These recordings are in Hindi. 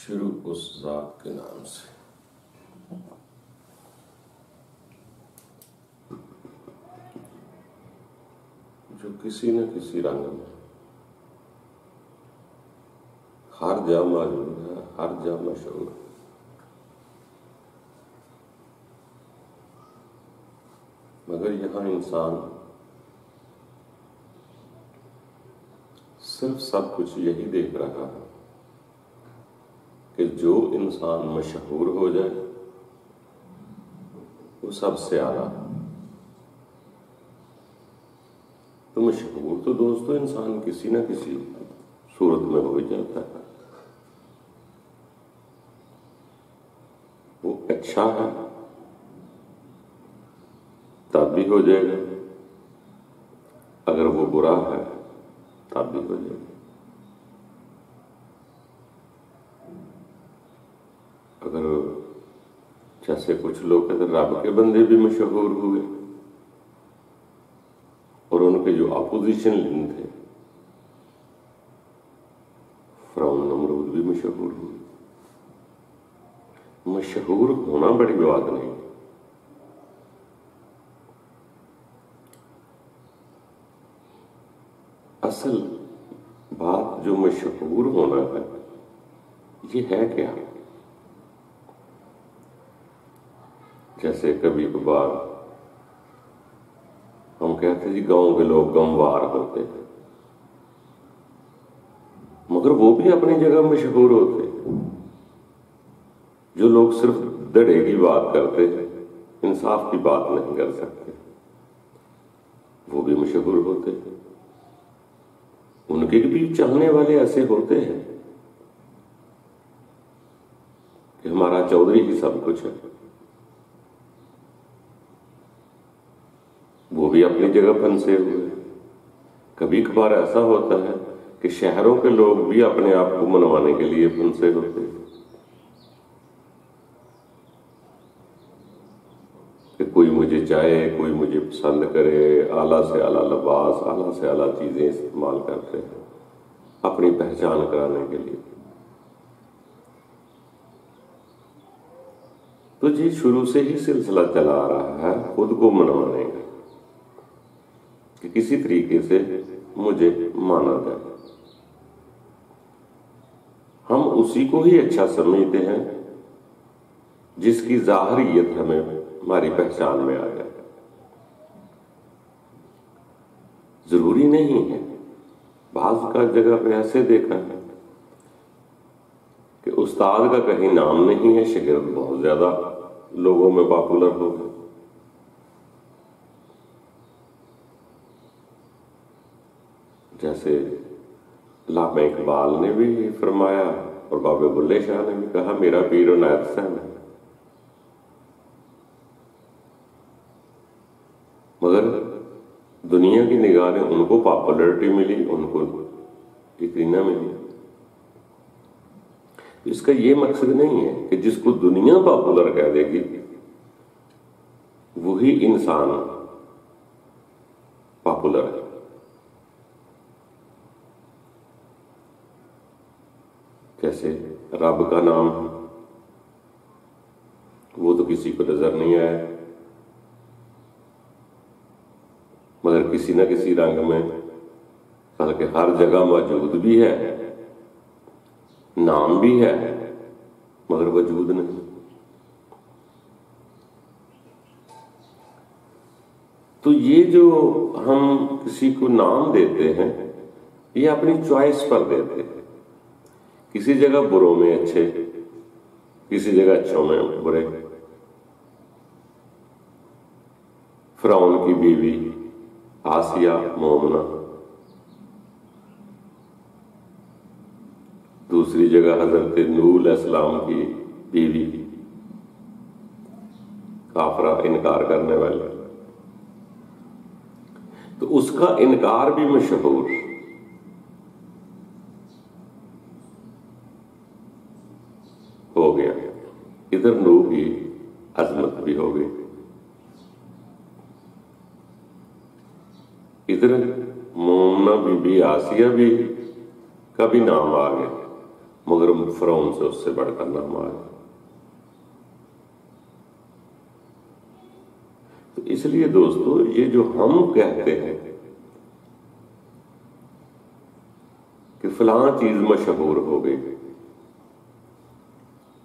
शुरू उस ज़ात के नाम से। जो किसी न किसी रंग में हर जा मौजूद है, हर जा मशहूर है। मगर यहाँ इंसान सिर्फ सब कुछ यही देख रहा है कि जो इंसान मशहूर हो जाए वो सबसे आला है। तो मशहूर तो दोस्तों इंसान किसी न किसी सूरत में हो ही जाता है। वो अच्छा है तब भी हो जाएगा, अगर वो बुरा है तब भी हो जाएगा। अगर जैसे कुछ लोग कहते रब के बंदे भी मशहूर हुए और उनके जो अपोजिशन लिन थे फिरौन नमरूद भी मशहूर हुए। मशहूर होना बड़ी बात नहीं, असल बात जो मशहूर होना है ये है क्या। जैसे कभी कभार हम कहते जी गांव के लोग गमवार होते हैं, मगर वो भी अपनी जगह मशहूर होते। जो लोग सिर्फ दड़े की बात करते हैं, इंसाफ की बात नहीं कर सकते, वो भी मशहूर होते हैं। उनके भी चाहने वाले ऐसे होते हैं कि हमारा चौधरी ही सब कुछ है। वो भी अपनी जगह फंसे हुए। कभी कभार ऐसा होता है कि शहरों के लोग भी अपने आप को मनवाने के लिए फंसे होते हैं कि कोई मुझे चाहे, कोई मुझे पसंद करे, आला से आला लिबास, आला से आला चीजें इस्तेमाल करते हैं अपनी पहचान कराने के लिए। तो जी शुरू से ही सिलसिला चला आ रहा है खुद को मनवाने का कि किसी तरीके से मुझे माना जाए। हम उसी को ही अच्छा समझते हैं जिसकी जाहरियत हमें हमारी पहचान में आ जाए। जरूरी नहीं है, बाज़ का जगह पे ऐसे देखा है कि उस्ताद का कहीं नाम नहीं है, शागिर्द बहुत ज्यादा लोगों में पॉपुलर हो गए। जैसे अल्लामा इकबाल ने भी फरमाया और बाबे बुल्ले शाह ने भी कहा मेरा पीर इनायत हुसैन है। मगर दुनिया की निगाह में उनको पॉपुलरिटी मिली, उनको इतनी न मिली। इसका ये मकसद नहीं है कि जिसको दुनिया पॉपुलर कह देगी वही इंसान पॉपुलर है। जैसे रब का नाम वो तो किसी को नजर नहीं आया, मगर किसी न किसी रंग में बल्कि हर जगह मौजूद भी है, नाम भी है मगर वजूद नहीं। तो ये जो हम किसी को नाम देते हैं ये अपनी चॉइस पर देते हैं। किसी जगह बुरों में अच्छे, किसी जगह अच्छों में बुरे। फिरौन की बीवी आसिया मोमना, दूसरी जगह हजरत नूह अलैहिस्सलाम की बीवी काफरा, इनकार करने वाले। तो उसका इनकार भी मशहूर। हो गया, इधर नूह की अजमत भी हो गई, इधर मोमना बीबी आसिया भी का भी नाम आ गया। मगर फिरौन से उससे बढ़कर नाम आ गया। तो इसलिए दोस्तों, ये जो हम कहते हैं कि फलां चीज मशहूर हो गई,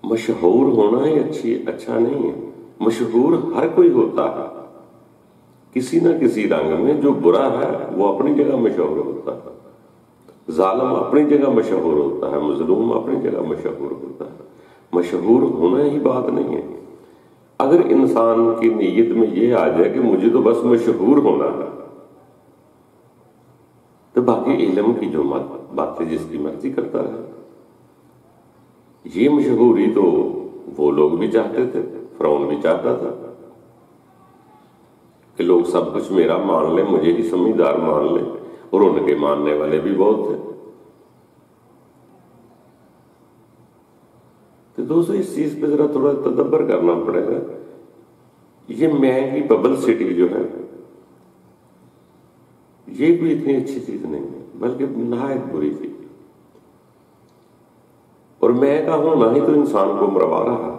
मशहूर होना ही अच्छा नहीं है। मशहूर हर कोई होता है, किसी ना किसी रंग में। जो बुरा है वो अपनी जगह मशहूर होता है, जालिम अपनी जगह मशहूर होता है, मजलूम अपनी जगह मशहूर होता है। मशहूर होना ही बात नहीं है। अगर इंसान की नीयत में ये आ जाए कि मुझे तो बस मशहूर होना है, तो बाकी इल्म की जो बातें जिसकी मर्जी करता है। ये मशहूरी तो वो लोग भी चाहते थे, फिरौन भी चाहता था कि लोग सब कुछ मेरा मान ले, मुझे ही समझदार मान ले, और उनके मानने वाले भी बहुत थे। तो दोस्तों, इस चीज पे जरा थोड़ा तदब्बर करना पड़ेगा। ये मैं की पब्लिसिटी जो है, ये कोई इतनी अच्छी चीज नहीं है, बल्कि नहायत बुरी चीज। और मैं का होना ही तो इंसान को मरवा रहा है।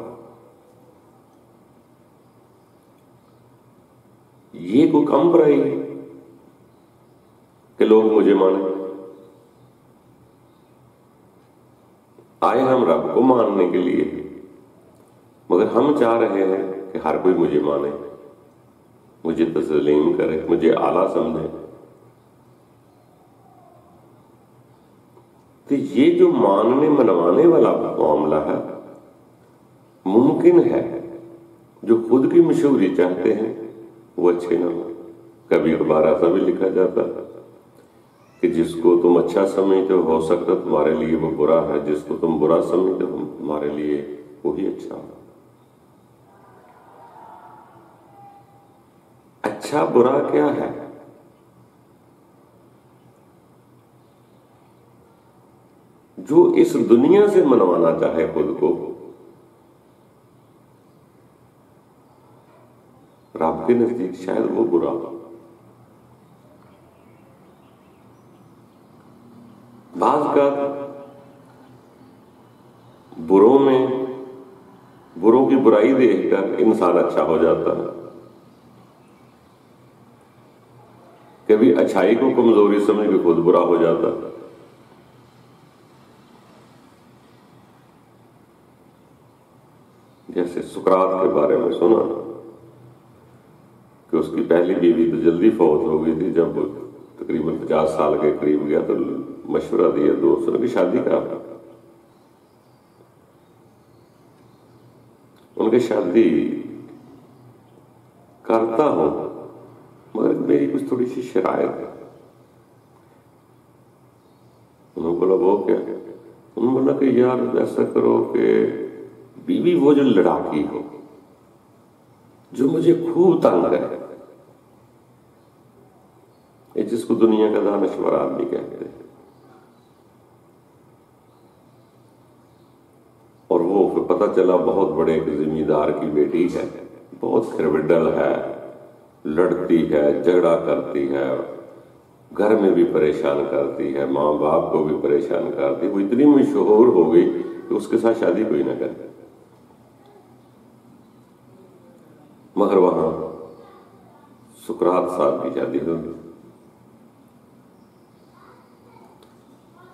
ये कोई कम बुराई है कि लोग मुझे माने। आए हम रब को मानने के लिए, मगर हम चाह रहे हैं कि हर कोई मुझे माने, मुझे तस्लीम करे, मुझे आला समझे। तो ये जो मानने मनवाने वाला मामला है, मुमकिन है जो खुद की मशहूरी चाहते हैं वो अच्छे ना हो। कभी अखबार ऐसा भी लिखा जाता है कि जिसको तुम अच्छा समझते हो सकता तुम्हारे लिए वो बुरा है, जिसको तुम बुरा समझते हो तुम्हारे लिए वो ही अच्छा हो। अच्छा बुरा क्या है? जो इस दुनिया से मनवाना चाहे खुद को, रब के नजदीक शायद वो बुरा हो। बाज का बुरों की बुराई देखकर इंसान अच्छा हो जाता है। कभी अच्छाई को कमजोरी समझ के खुद बुरा हो जाता है। जैसे सुकरात के बारे में सुना कि उसकी पहली बीवी तो जल्दी फौत हो गई थी। जब तकरीबन 50 साल के करीब गया तो मशवरा दिया दोस्तों ने कि शादी करा। उनकी शादी करता हूं, मगर मेरी कुछ थोड़ी सी शरायत है। उन्होंने बोला वो क्या? उन्होंने बोला कि यार ऐसा करो कि बीवी वो जो लड़ाकी हो, जो मुझे खूब तंग करे, जिसको दुनिया का दानश्वर आदमी कहते हैं, और वो फिर पता चला बहुत बड़े एक जिम्मेदार की बेटी है, बहुत खिरविडल है, लड़ती है, झगड़ा करती है, घर में भी परेशान करती है, माँ बाप को भी परेशान करती है। वो इतनी मशहूर हो गई कि उसके साथ शादी कोई ना करे। मगर वहां सुकरात साहब की शादी हो गई।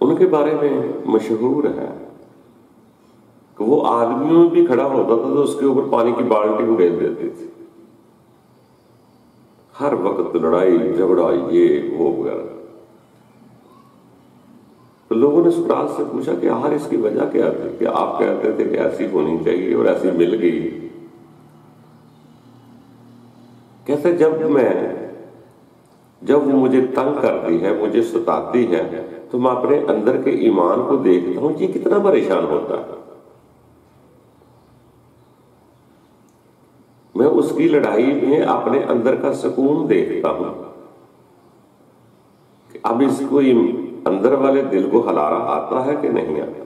उनके बारे में मशहूर है कि वो आदमियों में भी खड़ा होता था तो उसके ऊपर पानी की बाल्टी उड़ेल देते थे। हर वक्त लड़ाई झगड़ा ये वो वगैरह। तो लोगों ने सुकरात से पूछा कि यार इसकी वजह क्या थी? कि आप कहते थे कि ऐसी होनी चाहिए और ऐसी मिल गई। कहते जब वो मुझे तंग करती है, मुझे सताती है, तो मैं अपने अंदर के ईमान को देखता हूं, ये कितना परेशान होता है। मैं उसकी लड़ाई में अपने अंदर का सुकून देखता हूं कि अब इसको अंदर वाले दिल को हलारा आता है कि नहीं आता।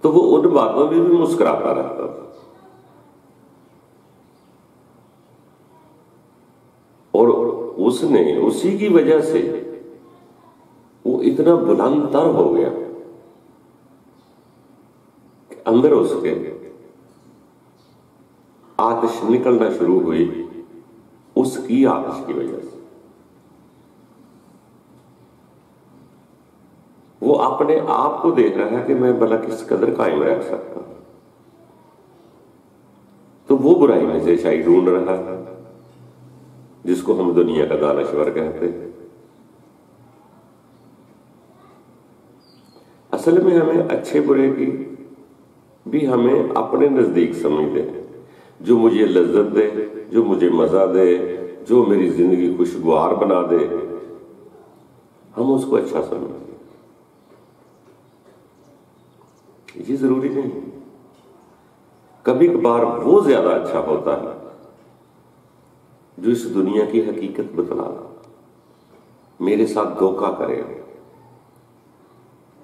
तो वो उन बातों में भी मुस्कुराता रहता था। और उसने उसी की वजह से वो इतना बुलंद तर हो गया कि अंदर उसके आतिश निकलना शुरू हुई उसकी आतिश की वजह से। वो अपने आप को देख रहा है कि मैं भला किस कदर कायम रह सकता हूं, तो वो बुराई में से अच्छाई ढूंढ रहा है जिसको हम दुनिया का दानश्वर कहते हैं। असल में हमें अच्छे बुरे की भी हमें अपने नजदीक समझते हैं। जो मुझे लज्जत दे, जो मुझे मजा दे, जो मेरी जिंदगी खुशगवार बना दे, हम उसको अच्छा समझें। ये जरूरी नहीं। कभी कभार वो ज्यादा अच्छा होता है जो इस दुनिया की हकीकत बतला दे। मेरे साथ धोखा करे,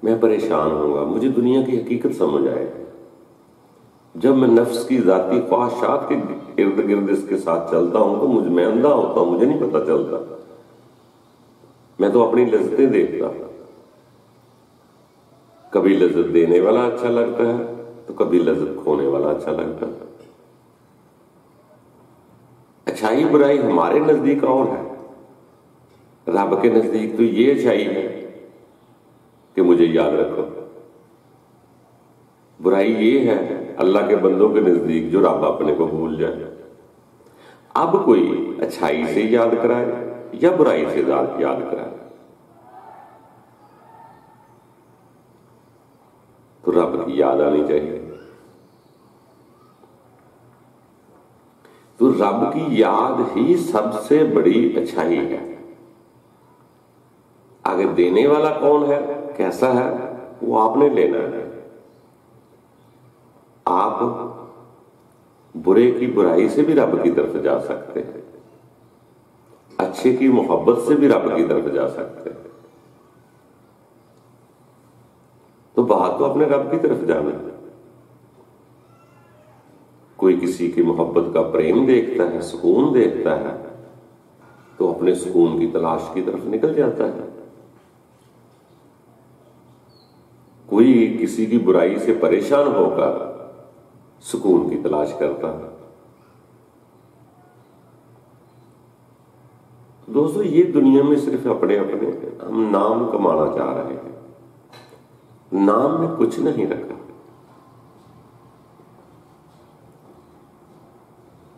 मैं परेशान होऊंगा, मुझे दुनिया की हकीकत समझ आए। जब मैं नफ्स की जाती ख्वाहिशात के इर्द गिर्द इसके साथ चलता हूं तो मैं अंधा होता हूं, मुझे नहीं पता चलता। मैं तो अपनी लज्जतें देखता। कभी लज्जत देने वाला अच्छा लगता है तो कभी लज्जत खोने वाला अच्छा लगता है। अच्छाई बुराई हमारे नजदीक और है, रब के नजदीक तो ये अच्छाई है कि मुझे याद रखो। बुराई ये है अल्लाह के बंदों के नजदीक जो रब अपने को भूल जाए। अब कोई अच्छाई से याद कराए या बुराई से याद कराए, तो रब की याद आनी चाहिए। तो रब की याद ही सबसे बड़ी अच्छाई है। आगे देने वाला कौन है, कैसा है, वो आपने लेना है। आप बुरे की बुराई से भी रब की तरफ जा सकते हैं, अच्छे की मोहब्बत से भी रब की तरफ जा सकते हैं। तो बात तो अपने रब की तरफ जाना है। कोई किसी की मोहब्बत का प्रेम देखता है, सुकून देखता है, तो अपने सुकून की तलाश की तरफ निकल जाता है। कोई किसी की बुराई से परेशान होकर सुकून की तलाश करता है। दोस्तों, ये दुनिया में सिर्फ अपने अपने हम नाम कमाना चाह रहे हैं। नाम में कुछ नहीं रखा।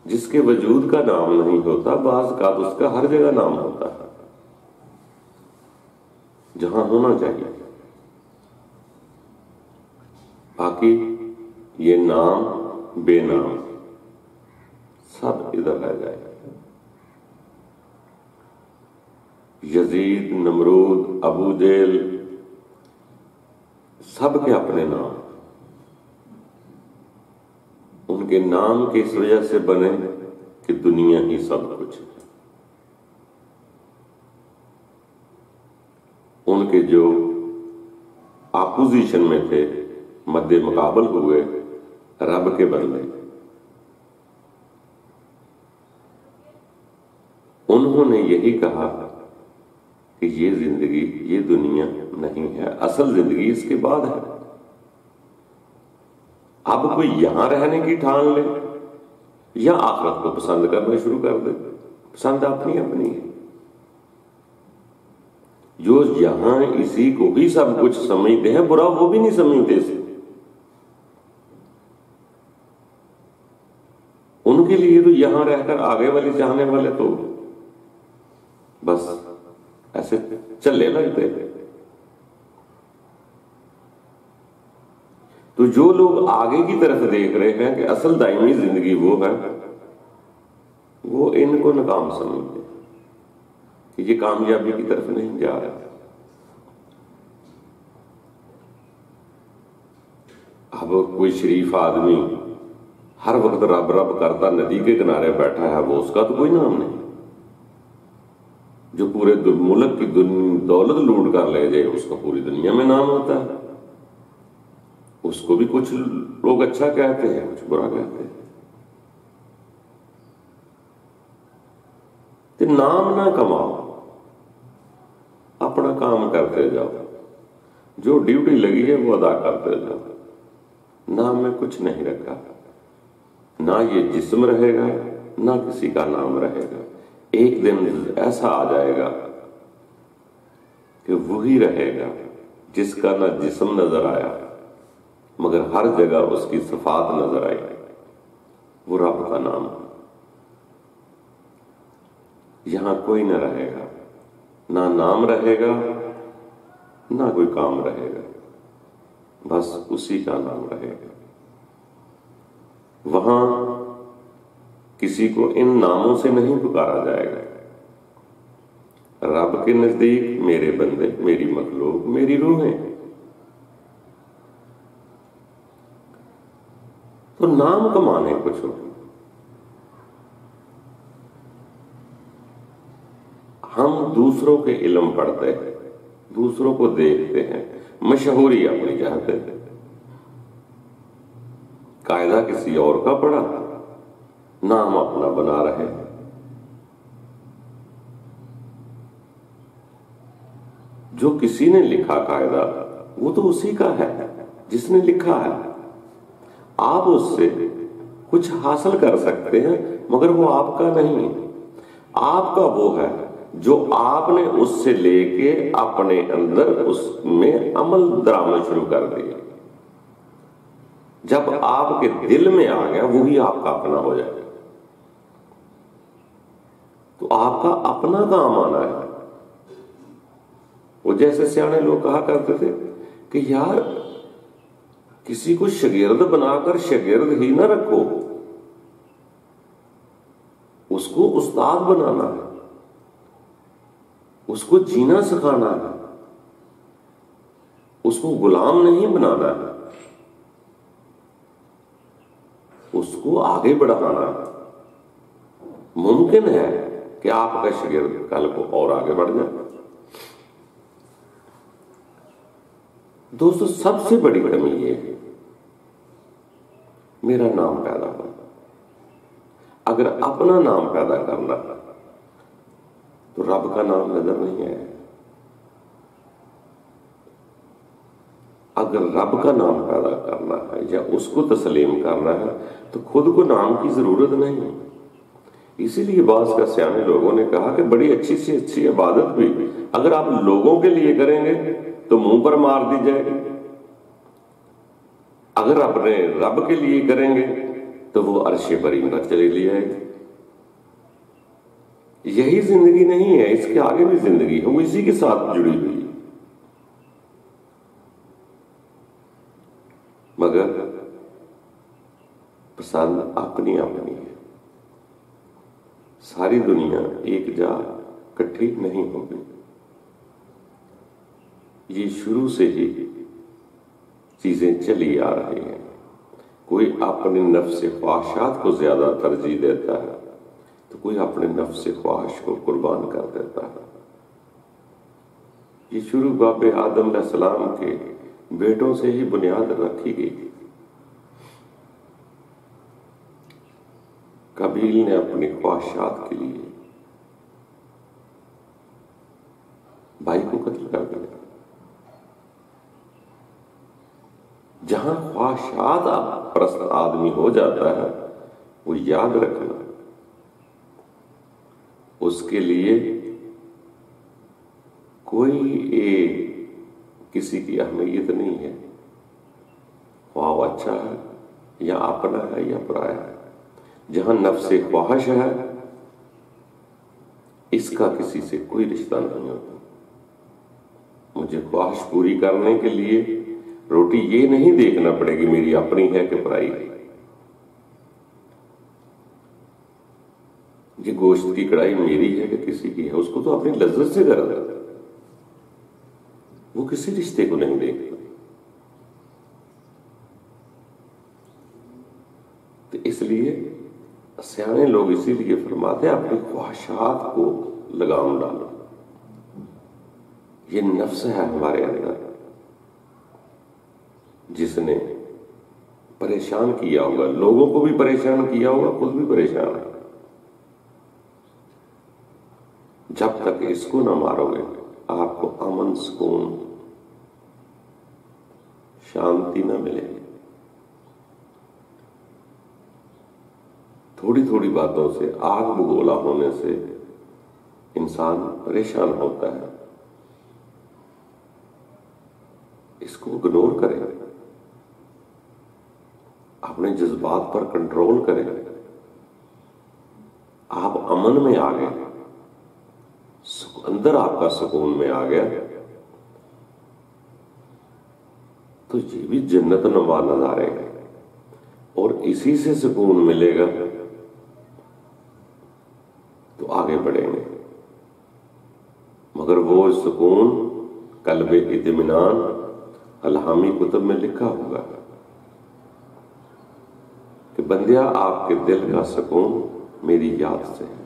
जिसके वजूद का नाम नहीं होता, बाज़ का उसका हर जगह नाम होता है जहां होना चाहिए। बाकी ये नाम बेनाम सब इधर रह जाए। यजीद, नमरूद, अबू जेल, सब के अपने नाम। उनके नाम की इस वजह से बने कि दुनिया ही सब कुछ है। उनके जो आपोजिशन में थे, मद्दे मुकाबल हुए रब के बंदे। उन्होंने यही कहा कि ये जिंदगी, ये दुनिया नहीं है, असल जिंदगी इसके बाद है। अब कोई यहां रहने की ठान ले या आखिरत को पसंद करना शुरू कर दे, पसंद अपनी अपनी है। जो यहां इसी को भी सब कुछ समझते हैं, बुरा वो भी नहीं समझते। उनके लिए तो यहां रहकर आगे वाले चाहने वाले तो बस ऐसे चलने लगते हैं। तो जो लोग आगे की तरफ देख रहे हैं कि असल दायमी जिंदगी वो है, वो इनको नाकाम समझते हैं कि ये कामयाबी की तरफ नहीं जा रहा। अब कोई शरीफ आदमी हर वक्त रब रब करता नदी के किनारे बैठा है, वो उसका तो कोई नाम नहीं। जो पूरे मुल्क की दौलत लूट कर ले जाए, उसका पूरी दुनिया में नाम होता है। उसको भी कुछ लोग अच्छा कहते हैं, कुछ बुरा कहते हैं। तो नाम ना कमाओ, अपना काम करते जाओ, जो ड्यूटी लगी है वो अदा करते जाओ। नाम में कुछ नहीं रखा, ना ये जिस्म रहेगा ना किसी का नाम रहेगा। एक दिन ऐसा आ जाएगा कि वही रहेगा जिसका ना जिस्म नजर आया मगर हर जगह उसकी सिफात नजर आई, वो रब का नाम। यहां कोई न रहेगा, ना नाम रहेगा ना कोई काम रहेगा, बस उसी का नाम रहेगा। वहां किसी को इन नामों से नहीं पुकारा जाएगा। रब के नजदीक मेरे बंदे, मेरी मखलूक, मेरी रूहें। तो नाम कमाने कुछ हो, हम दूसरों के इल्म पढ़ते हैं, दूसरों को देखते हैं, मशहूरी अपनी चाहते हैं, कायदा किसी और का पढ़ा, नाम अपना बना रहे हैं। जो किसी ने लिखा कायदा वो तो उसी का है जिसने लिखा है। आप उससे कुछ हासिल कर सकते हैं मगर वो आपका नहीं है। आपका वो है जो आपने उससे लेके अपने अंदर उसमें अमल दरामद शुरू कर दिया। जब आपके दिल में आ गया वही आपका अपना हो जाएगा। तो आपका अपना काम आना है। वो जैसे सियाने लोग कहा करते थे कि यार किसी को शागिर्द बनाकर शागिर्द ही ना रखो, उसको उस्ताद बनाना है, उसको जीना सिखाना है, उसको गुलाम नहीं बनाना है, उसको आगे बढ़ाना है। मुमकिन है कि आपका शागिर्द कल को और आगे बढ़ जाए। दोस्तों, सबसे बड़ी कमी ये है मेरा नाम पैदा हो। अगर अपना नाम पैदा करना तो रब का नाम नजर नहीं आएगा। अगर रब का नाम पैदा करना है या उसको तस्लीम करना है तो खुद को नाम की जरूरत नहीं है। इसीलिए बास का सियाने लोगों ने कहा कि बड़ी अच्छी सी अच्छी इबादत भी अगर आप लोगों के लिए करेंगे तो मुंह पर मार दी जाएगी, अगर अपने रब के लिए करेंगे तो वो अर्शे बरीन पर चली ली जाएगी। यही जिंदगी नहीं है, इसके आगे भी जिंदगी है, वो इसी के साथ जुड़ी हुई है। मगर पसंद अपनी अपनी है। सारी दुनिया एक जा इकट्ठी नहीं होगी। ये शुरू से ही चीजें चली आ रही हैं। कोई अपने नफ्स ख्वाहिशात को ज्यादा तरजीह देता है तो कोई अपने नफ्स ख्वाहिश को कुर्बान कर देता है। ये शुरू बाप आदम अलैहिस्सलाम के बेटों से ही बुनियाद रखी गई। कबील ने अपनी ख्वाहिशात के लिए भाई को कत्ल कर दिया। जहां ख्वाहिशात परस्त आदमी हो जाता है वो याद रखना उसके लिए कोई किसी की अहमियत नहीं है। ख्वाब अच्छा है या अपना है या पराया है। जहां नफ्से ख्वाहिश है इसका किसी से कोई रिश्ता नहीं होता। मुझे ख्वाहिश पूरी करने के लिए रोटी ये नहीं देखना पड़ेगी मेरी अपनी है कि पराई है। ये गोश्त की कढ़ाई मेरी है कि किसी की है, उसको तो अपनी लज्जत से कर देता, वो किसी रिश्ते को नहीं देखता। तो इसलिए सियाने लोग इसीलिए फरमाते हैं अपनी ख्वाहिशात को लगाम डालो। ये नफ्स है हमारे अंदर जिसने परेशान किया होगा, लोगों को भी परेशान किया होगा, खुद भी परेशान है। जब तक इसको ना मारोगे आपको अमन, सुकून, शांति न मिलेगी। थोड़ी थोड़ी बातों से, आग बगोला होने से इंसान परेशान होता है। इसको इग्नोर करें, अपने जज्बात पर कंट्रोल करें। आप अमन में आ गए, अंदर आपका सुकून में आ गया, तो ये भी जन्नत नुमा नजारे हैं। और इसी से सुकून मिलेगा तो आगे बढ़ेंगे। मगर वो सुकून कल्बे इत्मीनान अलहामी कुतुब में लिखा होगा कि बंदिया आपके दिल का सुकून मेरी याद से है,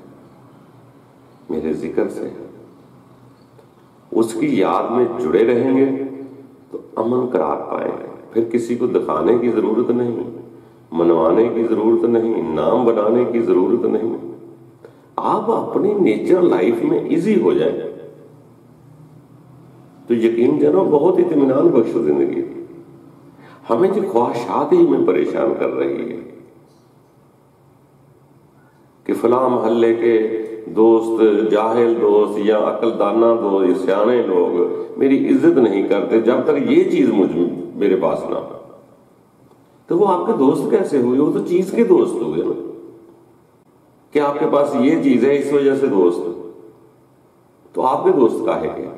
मेरे जिक्र से है। उसकी याद में जुड़े रहेंगे तो अमन करार पाएंगे। फिर किसी को दिखाने की जरूरत नहीं, मनवाने की जरूरत नहीं, नाम बनाने की जरूरत नहीं। आप अपनी नेचर लाइफ में इजी हो जाए तो यकीन जानो बहुत इत्मीनान बख्श जिंदगी। हमें जो ख्वाहिशात ही में परेशान कर रही है कि फलां मोहल्ले के दोस्त, जाहिल दोस्त या अकलदाना दोस्त या सियाने लोग मेरी इज्जत नहीं करते जब तक ये चीज मेरे पास ना हो। तो वो आपके दोस्त कैसे हुए? वो तो चीज के दोस्त हुए ना, कि आपके पास ये चीज है इस वजह से दोस्त। तो आपके दोस्त काहे के?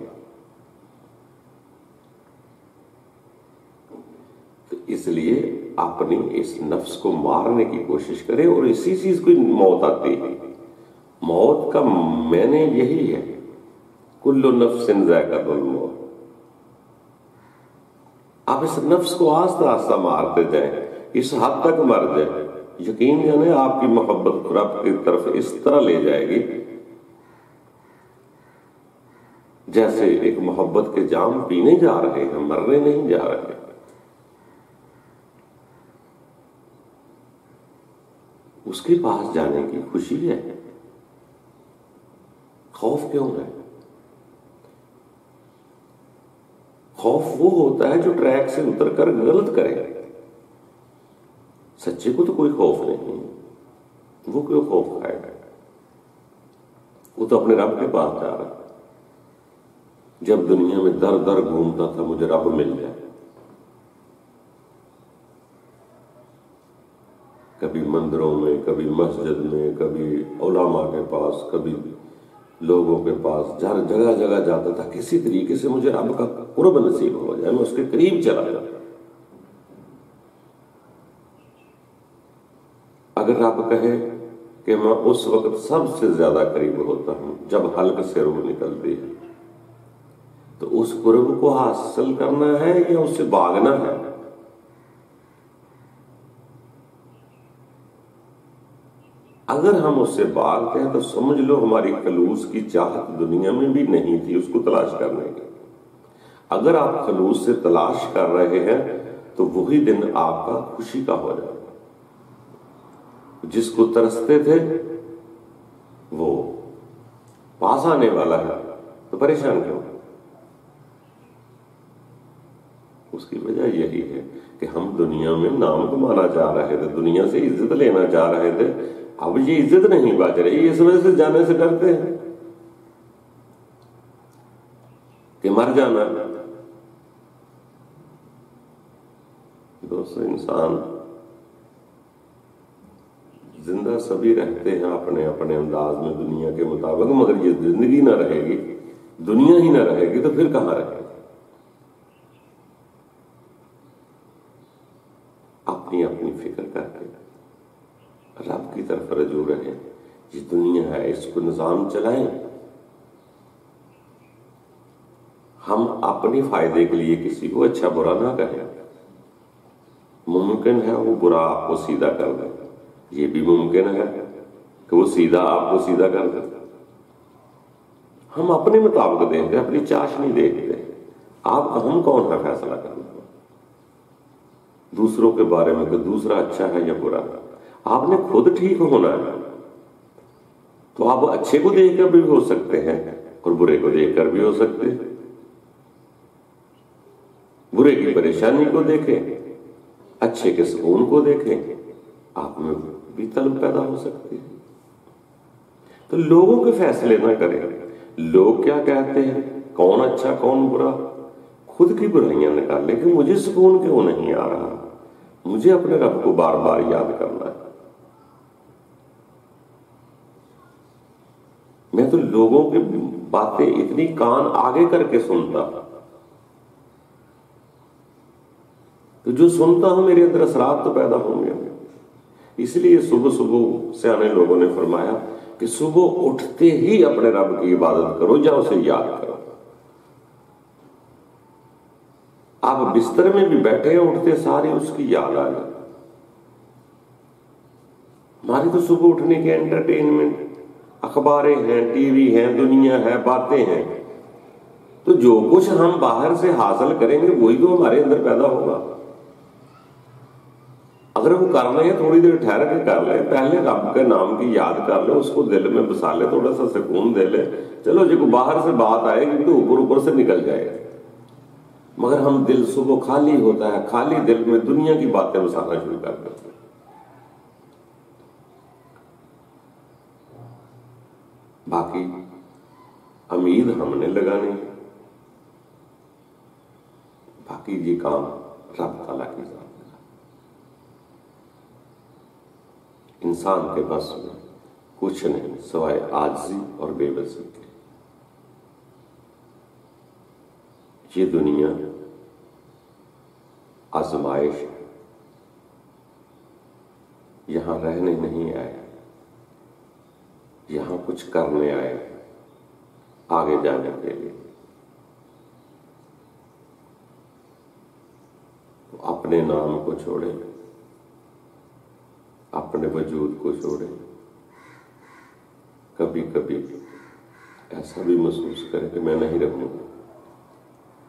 तो इसलिए अपनी इस नफ्स को मारने की कोशिश करें। और इसी चीज को मौत आती है। मौत का मैंने यही है, कुल्लु नफ्सिन ज़ाइक़तुल मौत। आप इस नफ्स को आस्ता आस्ता मारते जाएं, इस हद तक मर जाए, यकीन जाने आपकी मोहब्बत रब की तरफ इस तरह ले जाएगी जैसे एक मोहब्बत के जाम पीने जा रहे हैं, मरने नहीं जा रहे। उसके पास जाने की खुशी है, खौफ क्यों है? खौफ वो होता है जो ट्रैक से उतरकर गलत करे। सच्चे को तो कोई खौफ नहीं, वो क्यों खौफ खाएगा? वो तो अपने रब के पास जा रहा है। जब दुनिया में दर दर घूमता था मुझे रब मिल जाए, कभी मंदिरों में, कभी मस्जिद में, कभी उलमा के पास, कभी लोगों के पास, जगह जगह जाता था। किसी तरीके से मुझे रब का कुर्ब नसीब हो जाए, मैं उसके करीब चला जाऊं। अगर रब कहे कि मैं उस वक्त सबसे ज्यादा करीब होता हूं जब हल्क से रूह निकलती है, तो उस कुर्ब को हासिल करना है या उससे भागना है? अगर हम उससे भागते हैं तो समझ लो हमारी खलूस की चाहत दुनिया में भी नहीं थी उसको तलाश करने की। अगर आप खलूस से तलाश कर रहे हैं तो वही दिन आपका खुशी का हो जाएगा। जिसको तरसते थे वो पास आने वाला है तो परेशान क्यों? उसकी वजह यही है कि हम दुनिया में नाम कमाना चाह रहे थे, दुनिया से इज्जत लेना चाह रहे थे। अब ये इज्जत नहीं बच रही, इस वजह से जाने से डरते हैं कि मर जाना। दोस्तों, इंसान जिंदा सभी रहते हैं अपने अपने अंदाज में दुनिया के मुताबिक, मगर ये जिंदगी ना रहेगी, दुनिया ही ना रहेगी तो फिर कहां रहेगी? अपनी अपनी फिक्र करके रब की तरफ रजू रहे। ये दुनिया है, इसको निजाम चलाएं। हम अपने फायदे के लिए किसी को अच्छा बुरा ना कहें। मुमकिन है वो बुरा आपको सीधा कर दे, ये भी मुमकिन है कि वो सीधा आपको सीधा कर दे। हम अपने मुताबिक देखते, अपनी चाश नहीं देखते। हम कौन है फैसला करना दूसरों के बारे में कि दूसरा अच्छा है या बुरा है? आपने खुद ठीक होना है। तो आप अच्छे को देखकर भी हो सकते हैं और बुरे को देखकर भी हो सकते हैं। बुरे की परेशानी को देखें, अच्छे के सुकून को देखें, आप में भी तलब पैदा हो सकती है। तो लोगों के फैसले ना करें, लोग क्या कहते हैं, कौन अच्छा कौन बुरा, खुद की बुराइयां निकालें कि मुझे सुकून क्यों नहीं आ रहा, मुझे अपने रब को बार बार याद करना है। मैं तो लोगों की बातें इतनी कान आगे करके सुनता, तो जो सुनता हूं मेरे अंदर असरात तो पैदा होंगे। इसलिए सुबह सुबह से आने लोगों ने फरमाया कि सुबह उठते ही अपने रब की इबादत करो या उसे याद करो। आप बिस्तर में भी बैठे हैं, उठते सारी उसकी याद आ गई। हमारी तो सुबह उठने के एंटरटेनमेंट, अखबारें हैं, टीवी हैं, दुनिया है, बातें हैं, तो जो कुछ हम बाहर से हासिल करेंगे वही तो हमारे अंदर पैदा होगा। अगर वो कर रहे हैं थोड़ी देर ठहर के कर ले, पहले रब के नाम की याद कर ले, उसको दिल में बसा ले, थोड़ा सा सुकून दे ले, चलो जो बाहर से बात आएगी तो ऊपर ऊपर से निकल जाएगा। मगर हम दिल सुबह खाली होता है, खाली दिल में दुनिया की बातें बसाना शुरू कर देते हैं। बाकी उम्मीद हमने लगानी है, बाकी ये काम रब ताला की जात है। इंसान के बस में कुछ नहीं सिवाय आजिज़ी और बेबसी के। ये दुनिया आजमाइश है, यहां रहने नहीं आए, यहां कुछ करने आए, आगे जाने के लिए। तो अपने नाम को छोड़े, अपने वजूद को छोड़े। कभी कभी ऐसा भी महसूस करें कि मैं नहीं रहूंगा,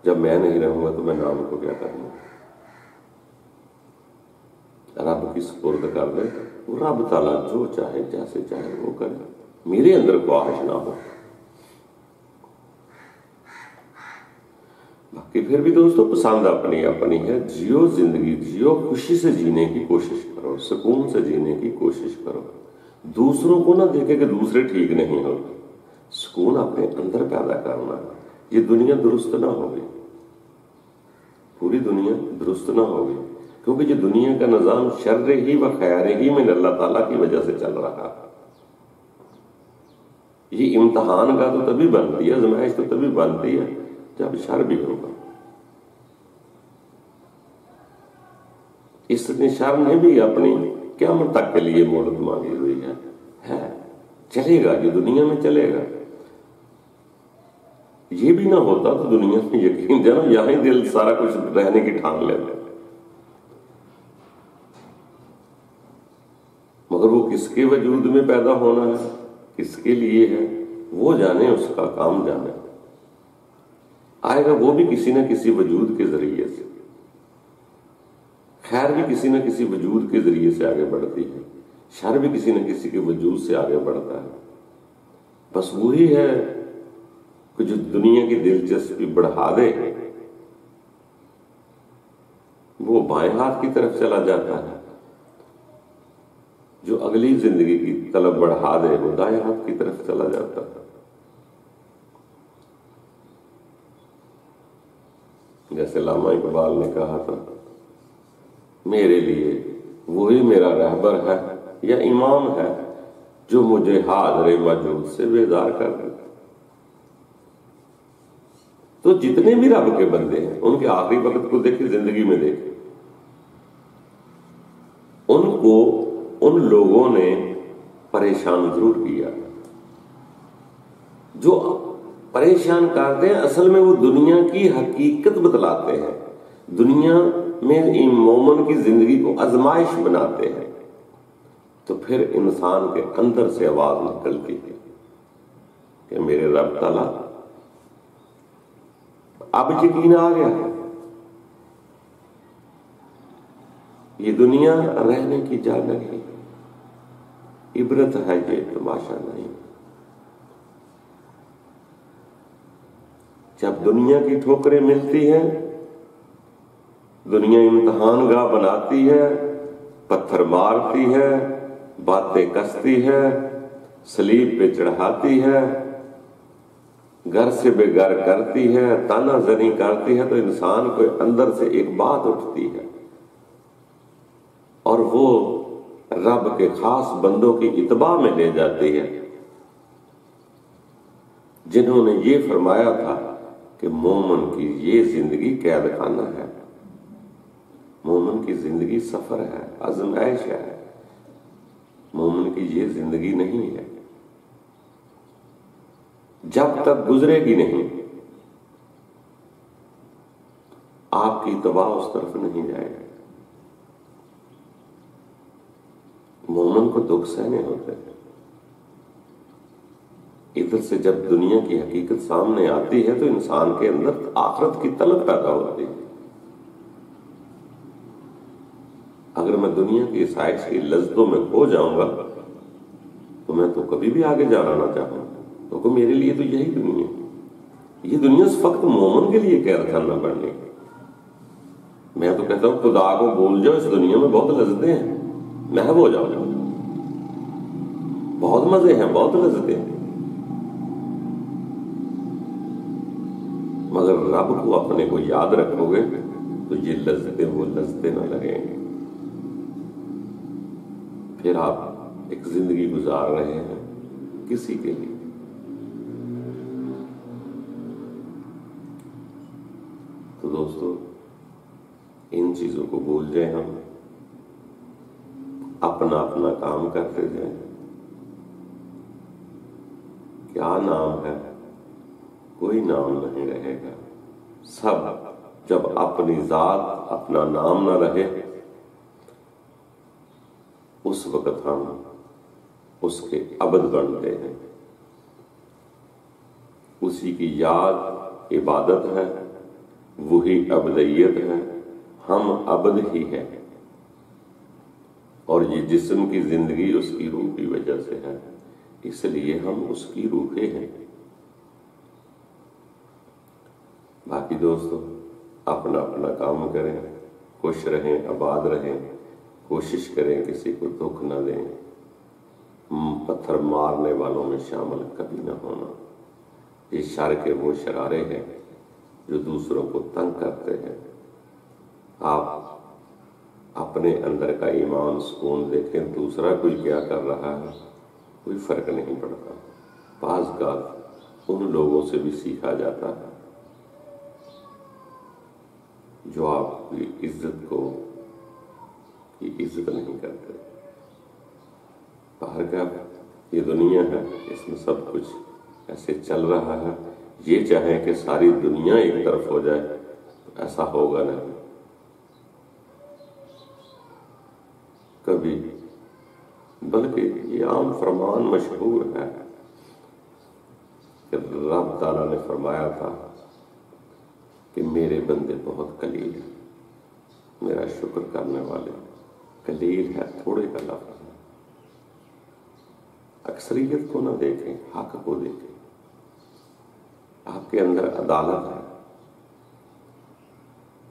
जब मैं नहीं रहूंगा तो मैं नाम को क्या करूंगा। रब की सुपुर्द कर दे, वो रब ताला जो चाहे जैसे चाहे वो करे, मेरे अंदर ख्वाहिश ना हो। बाकी फिर भी दोस्तों पसंद अपनी अपनी है। जियो जिंदगी, जियो, खुशी से जीने की कोशिश करो, सुकून से जीने की कोशिश करो। दूसरों को ना देखे कि दूसरे ठीक नहीं होते, सुकून अपने अंदर पैदा करना है। ये दुनिया दुरुस्त ना होगी, पूरी दुनिया दुरुस्त ना होगी, क्योंकि जो दुनिया का निजाम शर्र ही व खैर ही में अल्लाह ताला की वजह से चल रहा है। ये इम्तहान का तो तभी बनती है, आजमाइश तो तभी बनती है जब शर भी होगा। इसने शर ने भी अपनी क़यामत तक के लिए मोहलत मांगी हुई है। चलेगा, ये दुनिया में चलेगा। ये भी ना होता तो दुनिया में यकीन जानो यहां ही दिल सारा कुछ रहने की ठान लेते, मगर वो किसके वजूद में पैदा होना है, किसके लिए है, वो जाने, उसका काम जाने। आएगा वो भी किसी न किसी वजूद के जरिए से, खैर भी किसी न किसी वजूद के जरिए से आगे बढ़ती है, शर भी किसी न किसी के वजूद से आगे बढ़ता है। बस वही है कि जो दुनिया की दिलचस्पी बढ़ा दे वो बाएं हाथ की तरफ चला जाता है, जो अगली जिंदगी की तलब बढ़ा दे वो दाएं हाथ की तरफ चला जाता है। जैसे लामा इकबाल ने कहा था, मेरे लिए वही मेरा रहबर है या इमाम है जो मुझे हाज़िर मौजूद से बेदार कर दे। तो जितने भी रब के बंदे हैं उनके आखिरी वक्त को देखे, जिंदगी में देखे, उनको उन लोगों ने परेशान जरूर किया। जो परेशान करते हैं असल में वो दुनिया की हकीकत बतलाते हैं, दुनिया में इन मोमन की जिंदगी को आजमाइश बनाते हैं। तो फिर इंसान के अंदर से आवाज निकलती है कि मेरे रब ताला अब यकीन आ गया, ये दुनिया रहने की जा नहीं, इबरत है ये तमाशा नहीं। जब दुनिया की ठोकरें मिलती हैं, दुनिया इम्तिहान गाह बनाती है, पत्थर मारती है, बातें कसती है, सलीब पे चढ़ाती है, घर से बेघर करती है, तानाजनी करती है, तो इंसान को अंदर से एक बात उठती है और वो रब के खास बंदों की इत्बा में ले जाती है, जिन्होंने ये फरमाया था कि मोमिन की ये जिंदगी कैद खाना है, मोमिन की जिंदगी सफर है, आजमाइश है, मोमिन की ये जिंदगी नहीं है, जब तक गुजरेगी नहीं आपकी तबाह उस तरफ नहीं जाएगी। मोमिन को दुख सहने होते हैं। इधर से जब दुनिया की हकीकत सामने आती है तो इंसान के अंदर आखिरत की तलब पैदा होती है। अगर मैं दुनिया की इस आयश की लज्जतों में खो जाऊंगा तो मैं तो कभी भी आगे जाना ना चाहूंगा, क्योंकि मेरे लिए तो यही दुनिया है। ये दुनिया फक्त मोमिन के लिए कैद खाना बनने की। मैं तो कहता हूं खुदा को भूल जाओ, इस दुनिया में बहुत लज्जतें हैं, महव हो जाओ, बहुत मजे हैं, बहुत लज्जतें हैं, मगर रब को अपने को याद रखोगे तो ये लज्जतें वो लज्जतें न लगेंगे। फिर आप एक जिंदगी गुजार रहे हैं किसी के लिए। तो दोस्तों, इन चीजों को भूल जाए, हम अपना अपना काम करते जाए। क्या नाम है? कोई नाम नहीं रहेगा। सब जब अपनी जात अपना नाम न रहे उस वक्त हम उसके अबद बनते हैं। उसी की याद इबादत है, वही अबदियत है, हम अबद ही हैं। और ये जिस्म की जिंदगी उसकी रूह की वजह से है, इसलिए हम उसकी रूहें हैं। बाकी दोस्तों, अपना अपना काम करें, खुश रहें, आबाद रहें, कोशिश करें किसी को दुख न दें, पत्थर मारने वालों में शामिल कभी न होना। ये शर के वो शरारे हैं जो दूसरों को तंग करते हैं। आप अपने अंदर का ईमान सुकून देखें, दूसरा कोई क्या कर रहा है कोई फर्क नहीं पड़ता। बाज़ बात उन लोगों से भी सीखा जाता है जो आपकी इज्जत को की इज्जत नहीं करते। बाहर का ये दुनिया है, इसमें सब कुछ ऐसे चल रहा है। ये चाहे कि सारी दुनिया एक तरफ हो जाए तो ऐसा होगा नहीं कभी, बल्कि ये आम फरमान मशहूर है कि रब ताला ने फरमाया था कि मेरे बंदे बहुत कलील हैं, मेरा शुक्र करने वाले। कलील है थोड़े का लफ्ज़ है। अक्सरियत को ना देखें, हक को देखें। आपके अंदर अदालत है।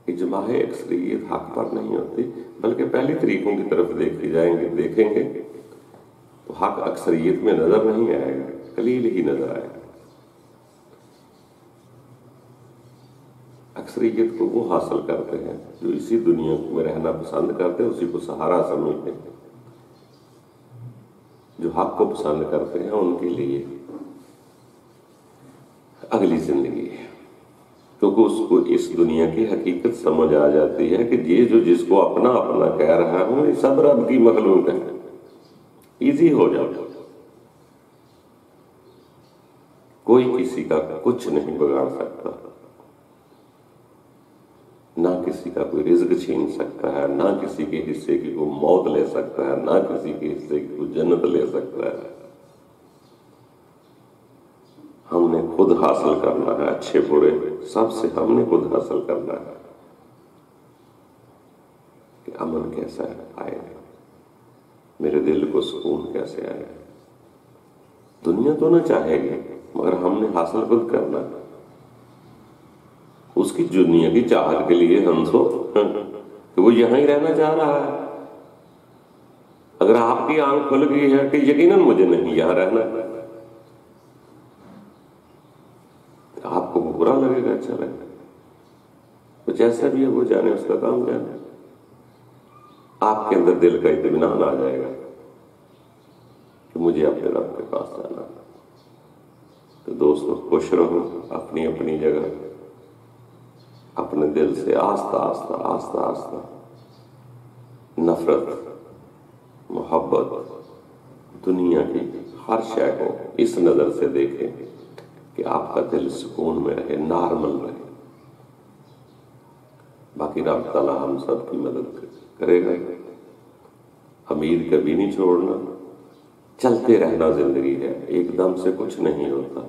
इजमाहे अक्सरियत हक पर नहीं होती, बल्कि पहले तरीकों की तरफ देखेंगे तो हक अक्सरियत में नजर नहीं आएगा, कलील ही नजर आएगा। अक्सरियत को वो हासिल करते हैं जो इसी दुनिया में रहना पसंद करते हैं, उसी को सहारा समझते हैं। जो हक को पसंद करते हैं उनके लिए अगली जिंदगी है, क्योंकि उसको इस दुनिया की हकीकत समझ आ जाती है कि ये जो जिसको अपना अपना कह रहा हूं ये सब रब की मखलूक है। इजी हो जाओ, कोई किसी का कुछ नहीं बिगाड़ सकता, ना किसी का कोई रिज्क छीन सकता है, ना किसी के हिस्से की कोई मौत ले सकता है, ना किसी के हिस्से की कोई जन्नत ले सकता है। हमने खुद हासिल करना है, अच्छे बुरे सबसे हमने खुद हासिल करना है कि अमन कैसा आएगा, मेरे दिल को सुकून कैसे आएगा। दुनिया तो ना चाहेगी, मगर हमने हासिल खुद करना है। उसकी दुनिया की चाहत के लिए हंसो कि वो यहां ही रहना चाह रहा है। अगर आपकी आंख खुल गई है कि यकीनन मुझे नहीं यहां रहना, तो आपको वो बुरा लगेगा, अच्छा लगेगा। तो जैसा भी है वो जाने, उसका काम जाने। आपके अंदर दिल का इत्मीनान आ जाएगा कि मुझे अपने रब के पास जाना। तो दोस्तों, खुश रहो अपनी अपनी जगह, अपने दिल से आस्ता आस्ता आस्ता आस्ता नफरत, मोहब्बत, दुनिया की हर शय को इस नजर से देखें कि आपका दिल सुकून में रहे, नॉर्मल रहे। बाकी रब ताला हम सब की मदद करेगा। अमीर कभी नहीं छोड़ना, चलते रहना जिंदगी है, एकदम से कुछ नहीं होता।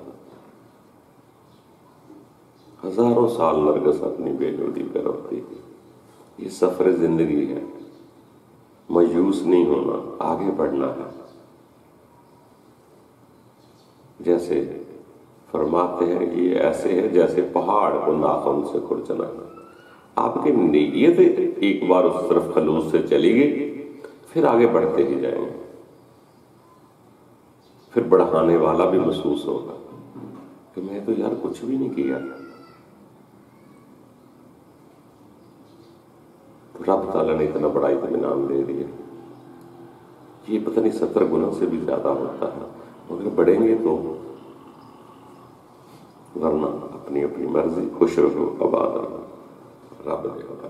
हजारों साल नरगिस अपनी बेजोड़ी पे रोती। ये सफर जिंदगी है, मायूस नहीं होना, आगे बढ़ना है। जैसे फरमाते हैं कि ये ऐसे है जैसे पहाड़ को नाखून से खुरचना। आपकी नीयत एक बार उस तरफ खलूस से चली गई, फिर आगे बढ़ते ही जाएंगे। फिर बढ़ाने वाला भी महसूस होगा कि मैं तो यार कुछ भी नहीं किया। तो रब ताला ने इतना बड़ा इत्मीनान दे दिया। ये पता नहीं 70 गुना से भी ज्यादा होता है, मगर बढ़ेंगे तो, वरना अपनी अपनी मर्जी। खुश रहो, आबाद रहो, रब देगा।